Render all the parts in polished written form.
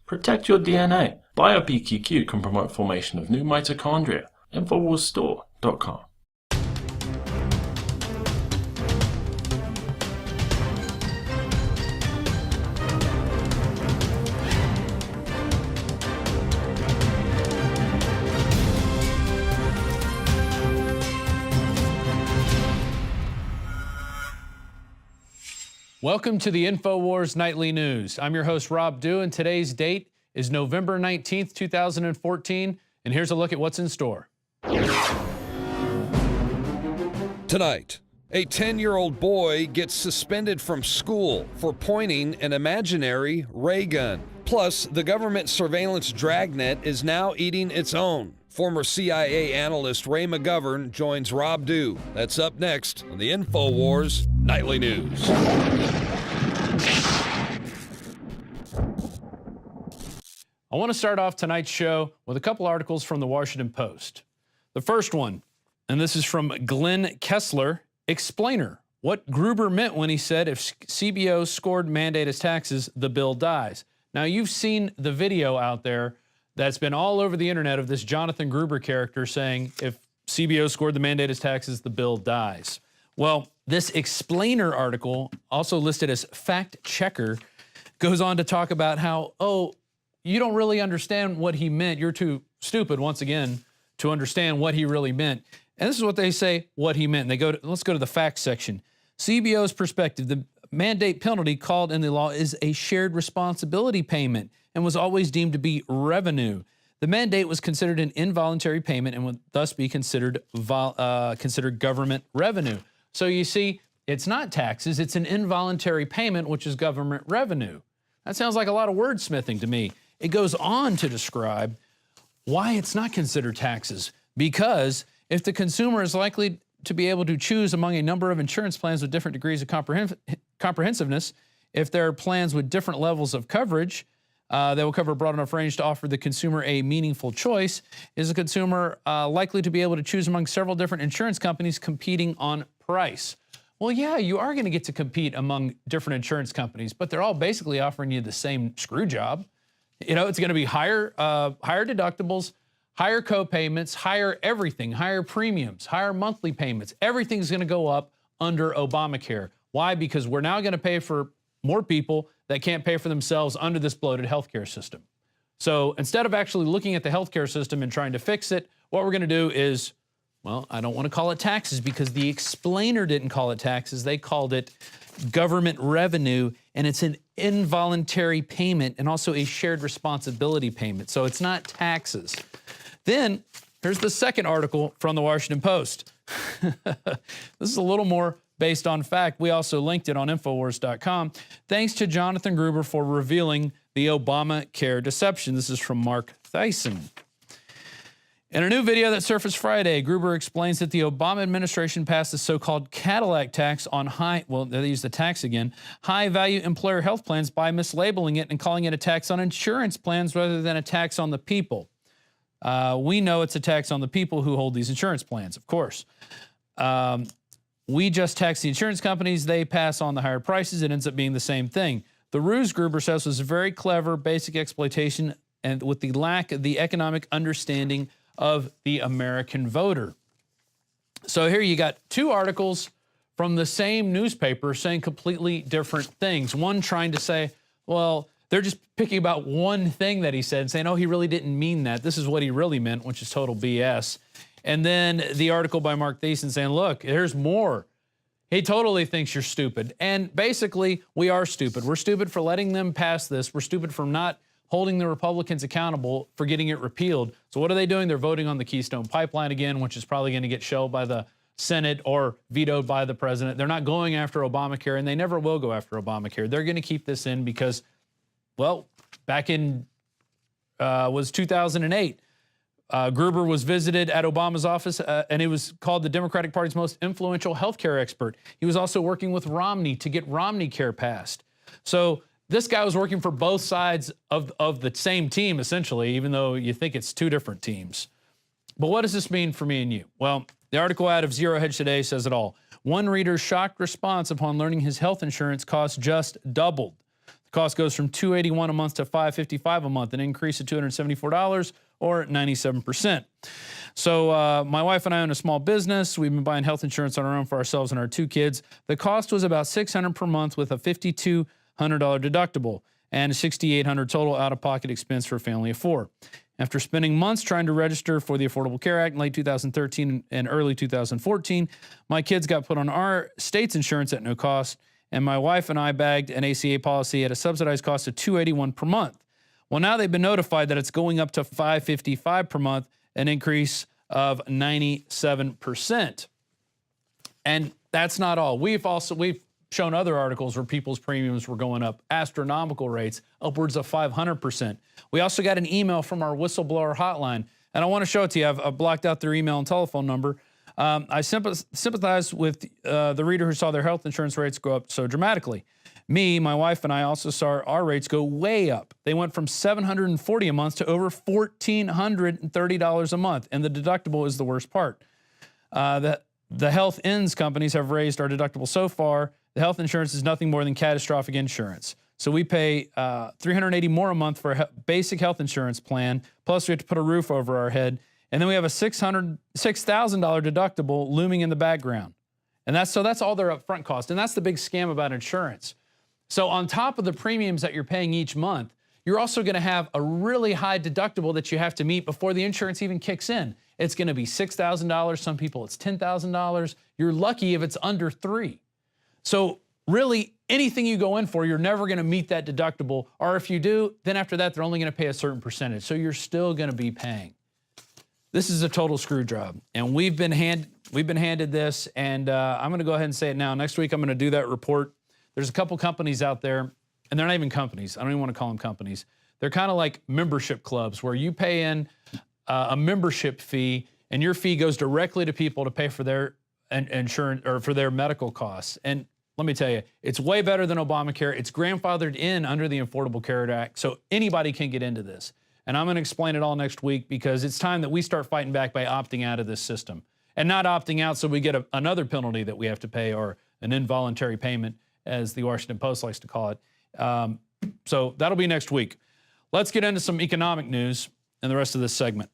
Protect your DNA. BioPQQ can promote formation of new mitochondria. Infowarsstore.com. Welcome to the Infowars Nightly News. I'm your host, Rob Dew, and today's date is November 19th, 2014, and here's a look at what's in store. Tonight, a 10-year-old boy gets suspended from school for pointing an imaginary ray gun. Plus, the government surveillance dragnet is now eating its own. Former CIA analyst Ray McGovern joins Rob Dew. That's up next on the Infowars Nightly News. I want to start off tonight's show with a couple articles from the Washington Post. The first one, and this is from Glenn Kessler, explainer. What Gruber meant when he said if CBO scored mandate as taxes, the bill dies. Now, you've seen the video out there that's been all over the internet of this Jonathan Grubber character saying if CBO scored the mandate as taxes, the bill dies. Well, this explainer article, also listed as fact checker, goes on to talk about how, you don't really understand what he meant. You're too stupid, once again, to understand what he really meant. And this is what they say what he meant. Let's go to the facts section. CBO's perspective, the mandate penalty called in the law is a shared responsibility payment and was always deemed to be revenue. The mandate was considered an involuntary payment and would thus be considered government revenue. So you see, it's not taxes, it's an involuntary payment, which is government revenue. That sounds like a lot of wordsmithing to me. It goes on to describe why it's not considered taxes. Because if the consumer is likely to be able to choose among a number of insurance plans with different degrees of comprehensiveness, if there are plans with different levels of coverage, that will cover a broad enough range to offer the consumer a meaningful choice, is the consumer likely to be able to choose among several different insurance companies competing on price? Well, yeah, you are going to get to compete among different insurance companies, but they're all basically offering you the same screw job. You know, it's going to be higher deductibles, higher co-payments, higher everything, higher premiums, higher monthly payments. Everything's going to go up under Obamacare. Why? Because we're now going to pay for more people that can't pay for themselves under this bloated healthcare system. So instead of actually looking at the healthcare system and trying to fix it, what we're going to do is, well, I don't want to call it taxes because the explainer didn't call it taxes. They called it government revenue, and it's an involuntary payment and also a shared responsibility payment. So it's not taxes. Then here's the second article from the Washington Post. This is a little more based on fact. We also linked it on Infowars.com. Thanks to Jonathan Grubber for revealing the Obamacare deception. This is from Mark Thyssen. In a new video that surfaced Friday, Gruber explains that the Obama administration passed the so-called Cadillac tax on they use the tax again, high-value employer health plans by mislabeling it and calling it a tax on insurance plans rather than a tax on the people. We know it's a tax on the people who hold these insurance plans, of course. We just tax the insurance companies. They pass on the higher prices. It ends up being the same thing. The ruse, Gruber says, was a very clever basic exploitation and with the lack of the economic understanding of the American voter. So here you got two articles from the same newspaper saying completely different things. One trying to say, well, they're just picking about one thing that he said and saying, oh, he really didn't mean that. This is what he really meant, which is total BS. And then the article by Mark Thiessen saying, look, there's more. He totally thinks you're stupid. And basically, we are stupid. We're stupid for letting them pass this. We're stupid for not holding the Republicans accountable for getting it repealed. So what are they doing? They're voting on the Keystone Pipeline again, which is probably going to get shelved by the Senate or vetoed by the president. They're not going after Obamacare, and they never will go after Obamacare. They're going to keep this in because, well, back in was 2008, Gruber was visited at Obama's office, and he was called the Democratic Party's most influential healthcare expert. He was also working with Romney to get Romney Care passed. So this guy was working for both sides of the same team, essentially, even though you think it's two different teams. But what does this mean for me and you? Well, the article out of Zero Hedge Today says it all. One reader's shocked response upon learning his health insurance costs just doubled. The Cost goes from $281 a month to $555 a month, an increase of $274 or 97%. So my wife and I own a small business. We've been buying health insurance on our own for ourselves and our 2 kids. The cost was about $600 per month with a $5,200 deductible and a $6,800 total out-of-pocket expense for a family of 4. After spending months trying to register for the Affordable Care Act in late 2013 and early 2014, my kids got put on our state's insurance at no cost, and my wife and I bagged an ACA policy at a subsidized cost of $281 per month. Well, now they've been notified that it's going up to $555 per month, an increase of 97%. And that's not all. We've shown other articles where people's premiums were going up astronomical rates, upwards of 500%. We also got an email from our whistleblower hotline, and I want to show it to you. I've blocked out their email and telephone number. I sympathize with the reader who saw their health insurance rates go up so dramatically. Me, my wife, and I also saw our rates go way up. They went from $740 a month to over $1,430 a month, and the deductible is the worst part. The health ends companies have raised our deductible so far. The health insurance is nothing more than catastrophic insurance. So we pay $380 more a month for a basic health insurance plan, plus we have to put a roof over our head, and then we have a $6,000 deductible looming in the background. And that's all their upfront cost, and that's the big scam about insurance. So on top of the premiums that you're paying each month, you're also going to have a really high deductible that you have to meet before the insurance even kicks in. It's going to be $6,000. Some people it's $10,000. You're lucky if it's under $3,000. So really, anything you go in for, you're never going to meet that deductible. Or if you do, then after that, they're only going to pay a certain percentage. So you're still going to be paying. This is a total screw job, and we've been handed this, and I'm going to go ahead and say it now. Next week, I'm going to do that report. There's a couple companies out there, and they're not even companies. I don't even want to call them companies. They're kind of like membership clubs where you pay in a membership fee, and your fee goes directly to people to pay for their insurance or for their medical costs. And let me tell you, it's way better than Obamacare. It's grandfathered in under the Affordable Care Act, so anybody can get into this. And I'm going to explain it all next week because it's time that we start fighting back by opting out of this system. And not opting out so we get another penalty that we have to pay or an involuntary payment, as the Washington Post likes to call it. So that'll be next week. Let's get into some economic news in the rest of this segment.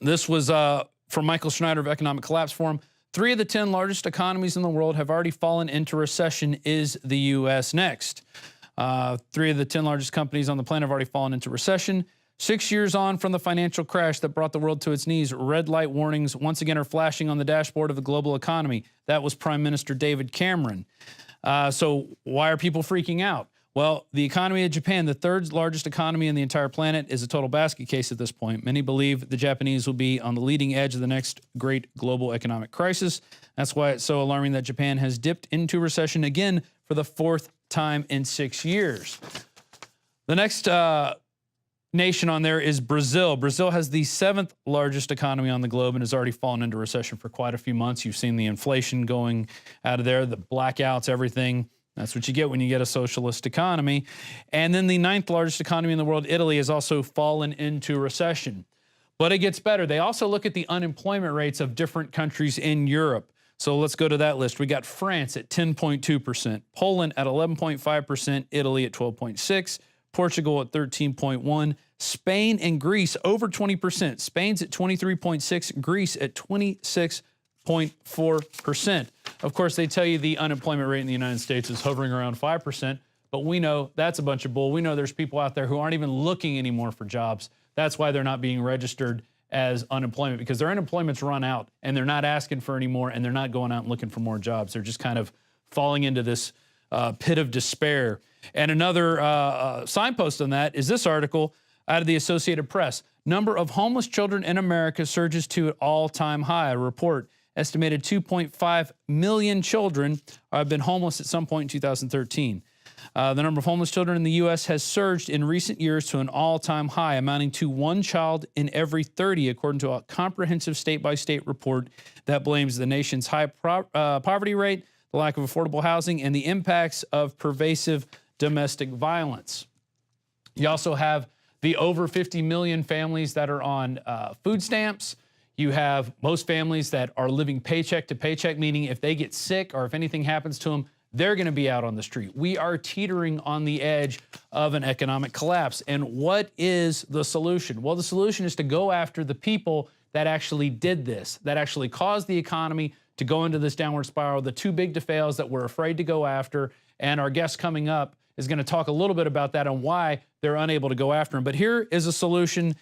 This was from Michael Schneider of Economic Collapse Forum. 3 of the 10 largest economies in the world have already fallen into recession. Is the U.S. next? 3 of the 10 largest companies on the planet have already fallen into recession. 6 years on from the financial crash that brought the world to its knees, red light warnings once again are flashing on the dashboard of the global economy. That was Prime Minister David Cameron. So why are people freaking out? Well, the economy of Japan, the 3rd largest economy in the entire planet, is a total basket case at this point. Many believe the Japanese will be on the leading edge of the next great global economic crisis. That's why it's so alarming that Japan has dipped into recession again for the 4th time in 6 years. The next nation on there is Brazil. Brazil has the 7th largest economy on the globe and has already fallen into recession for quite a few months. You've seen the inflation going out of there, the blackouts, everything. That's what you get when you get a socialist economy. And then the 9th largest economy in the world, Italy, has also fallen into recession. But it gets better. They also look at the unemployment rates of different countries in Europe. So let's go to that list. We got France at 10.2%, Poland at 11.5%, Italy at 12.6%, Portugal at 13.1%, Spain and Greece over 20%. Spain's at 23.6%, Greece at 26.4%. Of course, they tell you the unemployment rate in the United States is hovering around 5%, but we know that's a bunch of bull. We know there's people out there who aren't even looking anymore for jobs. That's why they're not being registered as unemployment, because their unemployment's run out and they're not asking for any more and they're not going out and looking for more jobs. They're just kind of falling into this pit of despair. And another signpost on that is this article out of the Associated Press. Number of homeless children in America surges to an all-time high. A report estimated 2.5 million children have been homeless at some point in 2013. The number of homeless children in the U.S. has surged in recent years to an all-time high, amounting to 1 child in every 30, according to a comprehensive state-by-state report that blames the nation's high poverty rate, the lack of affordable housing, and the impacts of pervasive domestic violence. You also have the over 50 million families that are on food stamps. You have most families that are living paycheck to paycheck, meaning if they get sick or if anything happens to them, they're going to be out on the street. We are teetering on the edge of an economic collapse. And what is the solution? Well, the solution is to go after the people that actually did this, that actually caused the economy to go into this downward spiral, the too big to fails that we're afraid to go after. And our guest coming up is going to talk a little bit about that and why they're unable to go after them. But here is a solution.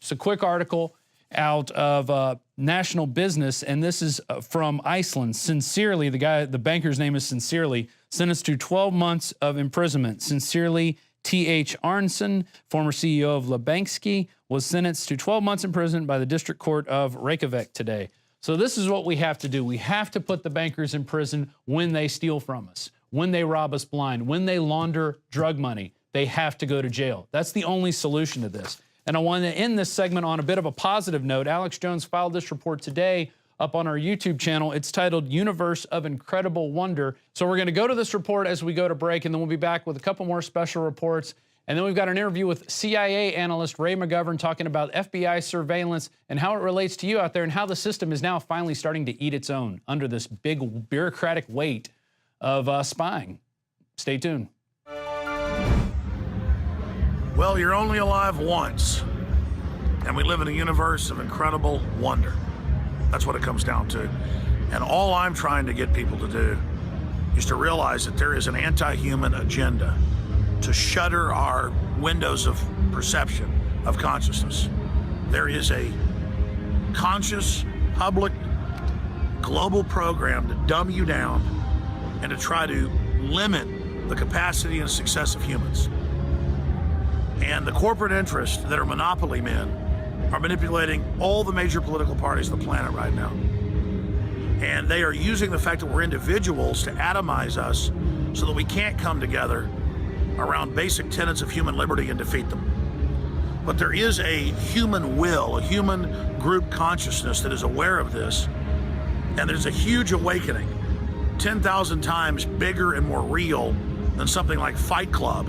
It's a quick article out of National Business, and this is from Iceland. Sincerely, the banker's name is Sincerely, sentenced to 12 months of imprisonment. Sincerely, T.H. Arnson, former CEO of Lebanski, was sentenced to 12 months in prison by the District Court of Reykjavik today. So this is what we have to do. We have to put the bankers in prison when they steal from us, when they rob us blind, when they launder drug money. They have to go to jail. That's the only solution to this. And I want to end this segment on a bit of a positive note. Alex Jones filed this report today up on our YouTube channel. It's titled Universe of Incredible Wonder. So we're going to go to this report as we go to break, and then we'll be back with a couple more special reports. And then we've got an interview with CIA analyst Ray McGovern talking about FBI surveillance and how it relates to you out there and how the system is now finally starting to eat its own under this big bureaucratic weight of spying. Stay tuned. Well, you're only alive once, and we live in a universe of incredible wonder. That's what it comes down to. And all I'm trying to get people to do is to realize that there is an anti-human agenda to shutter our windows of perception, of consciousness. There is a conscious, public, global program to dumb you down and to try to limit the capacity and success of humans. And the corporate interests that are monopoly men are manipulating all the major political parties on the planet right now. And they are using the fact that we're individuals to atomize us so that we can't come together around basic tenets of human liberty and defeat them. But there is a human will, a human group consciousness that is aware of this. And there's a huge awakening, 10,000 times bigger and more real than something like Fight Club,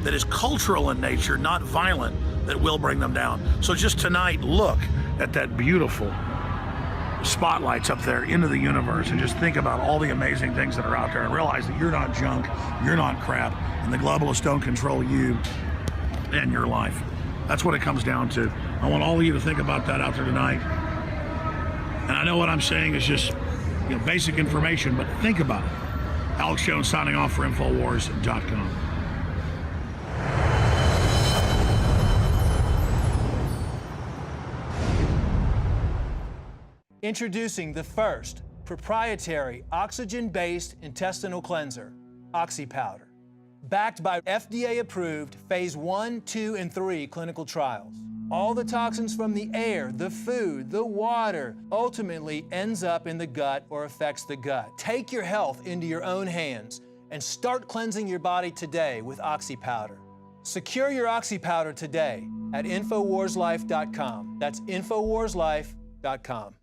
that is cultural in nature, not violent, that will bring them down. So just tonight, look at that beautiful spotlights up there into the universe and just think about all the amazing things that are out there and realize that you're not junk, you're not crap, and the globalists don't control you and your life. That's what it comes down to. I want all of you to think about that out there tonight. And I know what I'm saying is just basic information, but think about it. Alex Jones signing off for Infowars.com. Introducing the first proprietary oxygen-based intestinal cleanser, OxyPowder. Backed by FDA-approved phase 1, 2, and 3 clinical trials. All the toxins from the air, the food, the water, ultimately ends up in the gut or affects the gut. Take your health into your own hands and start cleansing your body today with OxyPowder. Secure your OxyPowder today at InfoWarsLife.com. That's InfoWarsLife.com.